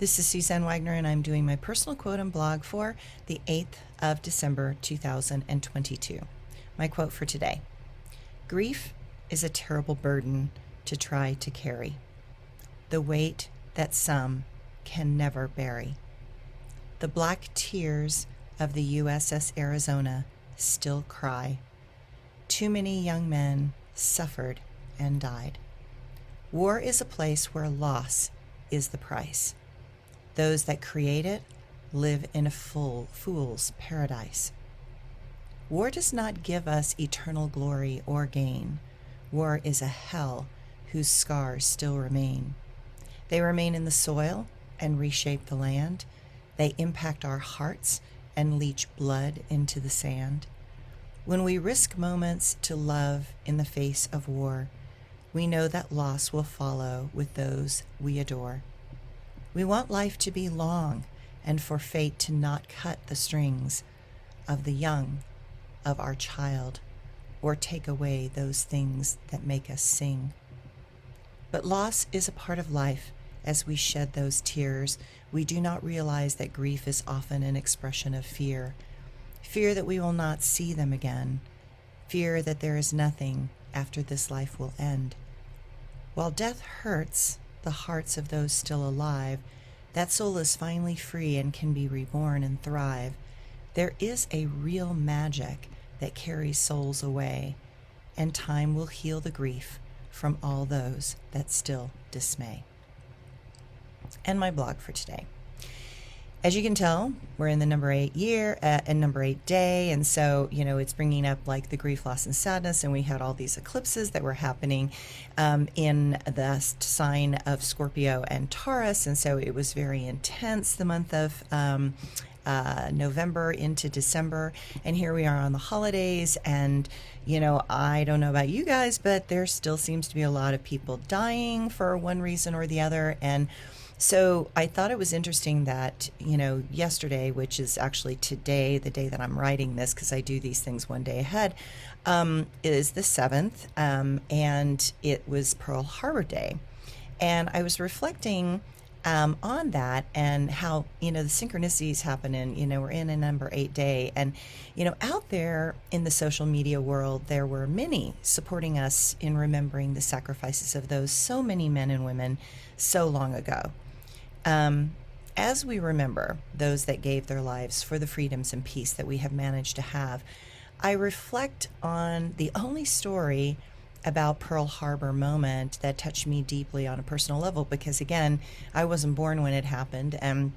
This is Suzanne Wagner, and I'm doing my personal quote and blog for the 8th of December, 2022. My quote for today: grief is a terrible burden to try to carry, the weight that some can never bury. The black tears of the USS Arizona still cry. Too many young men suffered and died. War is a place where loss is the price. Those that create it live in a fool's paradise. War does not give us eternal glory or gain. War is a hell whose scars still remain. They remain in the soil and reshape the land. They impact our hearts and leach blood into the sand. When we risk moments to love in the face of war, we know that loss will follow with those we adore. We want life to be long and for fate to not cut the strings of the young of our child or take away those things that make us sing. But loss is a part of life. As we shed those tears, we do not realize that grief is often an expression of fear. Fear that we will not see them again. Fear that there is nothing after this life will end. While death hurts the hearts of those still alive, that soul is finally free and can be reborn and thrive. There is a real magic that carries souls away, and time will heal the grief from all those that still dismay. And my blog for today. As you can tell, we're in the number 8 year and number 8 day. And so, it's bringing up like the grief, loss, and sadness. And we had all these eclipses that were happening in the sign of Scorpio and Taurus. And so it was very intense the month of November into December. And here we are on the holidays. And, I don't know about you guys, but there still seems to be a lot of people dying for one reason or the other. And so I thought it was interesting that, yesterday, which is actually today, the day that I'm writing this, because I do these things one day ahead, is the 7th, and it was Pearl Harbor Day. And I was reflecting on that and how, the synchronicities happen, and, we're in a number 8 day. And, out there in the social media world, there were many supporting us in remembering the sacrifices of those so many men and women so long ago. As we remember those that gave their lives for the freedoms and peace that we have managed to have, I reflect on the only story about Pearl Harbor moment that touched me deeply on a personal level, because again, I wasn't born when it happened, and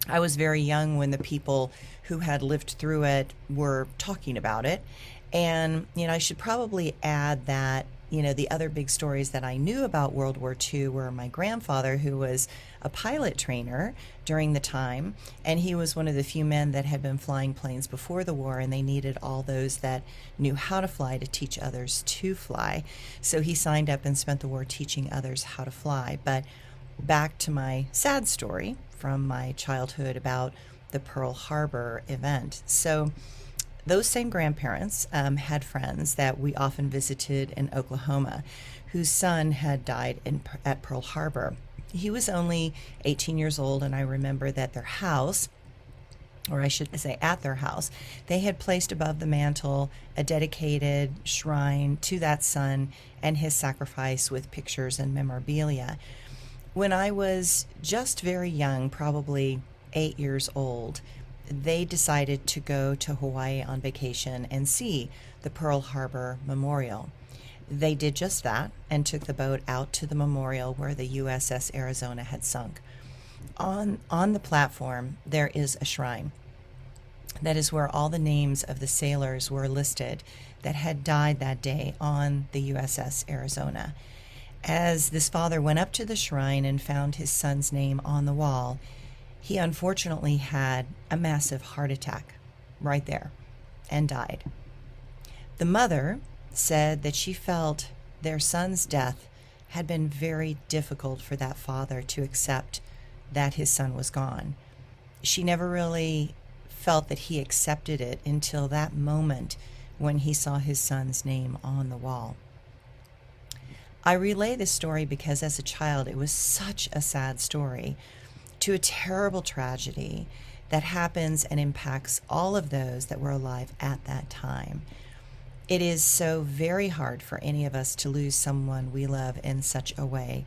I was very young when the people who had lived through it were talking about it. And, I should probably add that the other big stories that I knew about World War II were my grandfather, who was a pilot trainer during the time, and he was one of the few men that had been flying planes before the war, and they needed all those that knew how to fly to teach others to fly. So he signed up and spent the war teaching others how to fly. But back to my sad story from my childhood about the Pearl Harbor event. So those same grandparents had friends that we often visited in Oklahoma whose son had died at Pearl Harbor. He was only 18 years old, and I remember that their house, or I should say at their house, they had placed above the mantle a dedicated shrine to that son and his sacrifice with pictures and memorabilia. When I was just very young, probably 8 years old, they decided to go to Hawaii on vacation and see the Pearl Harbor Memorial. They did just that and took the boat out to the memorial where the USS Arizona had sunk. On the platform, there is a shrine. That is where all the names of the sailors were listed that had died that day on the USS Arizona. As this father went up to the shrine and found his son's name on the wall, he unfortunately had a massive heart attack right there and died. The mother said that she felt their son's death had been very difficult for that father to accept that his son was gone. She never really felt that he accepted it until that moment when he saw his son's name on the wall. I relay this story because as a child, it was such a sad story to a terrible tragedy that happens and impacts all of those that were alive at that time. It is so very hard for any of us to lose someone we love in such a way.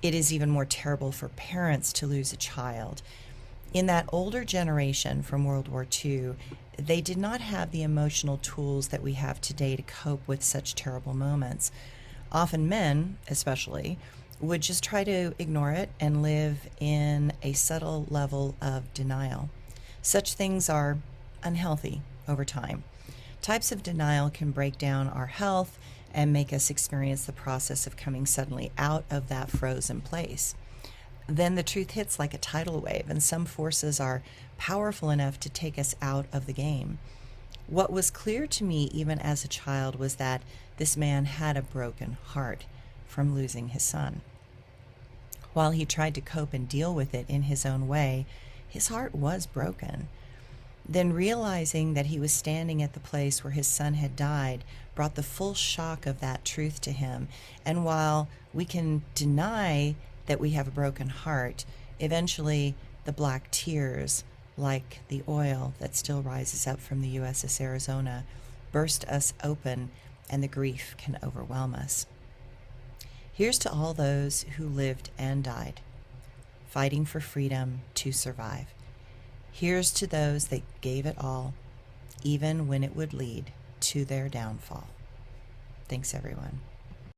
It is even more terrible for parents to lose a child. In that older generation from World War II, they did not have the emotional tools that we have today to cope with such terrible moments. Often men, especially, would just try to ignore it and live in a subtle level of denial. Such things are unhealthy over time. Types of denial can break down our health and make us experience the process of coming suddenly out of that frozen place. Then the truth hits like a tidal wave, and some forces are powerful enough to take us out of the game. What was clear to me, even as a child, was that this man had a broken heart from losing his son. While he tried to cope and deal with it in his own way, his heart was broken. Then realizing that he was standing at the place where his son had died brought the full shock of that truth to him. And while we can deny that we have a broken heart, eventually the black tears, like the oil that still rises up from the USS Arizona, burst us open, and the grief can overwhelm us. Here's to all those who lived and died, fighting for freedom to survive. Here's to those that gave it all, even when it would lead to their downfall. Thanks, everyone.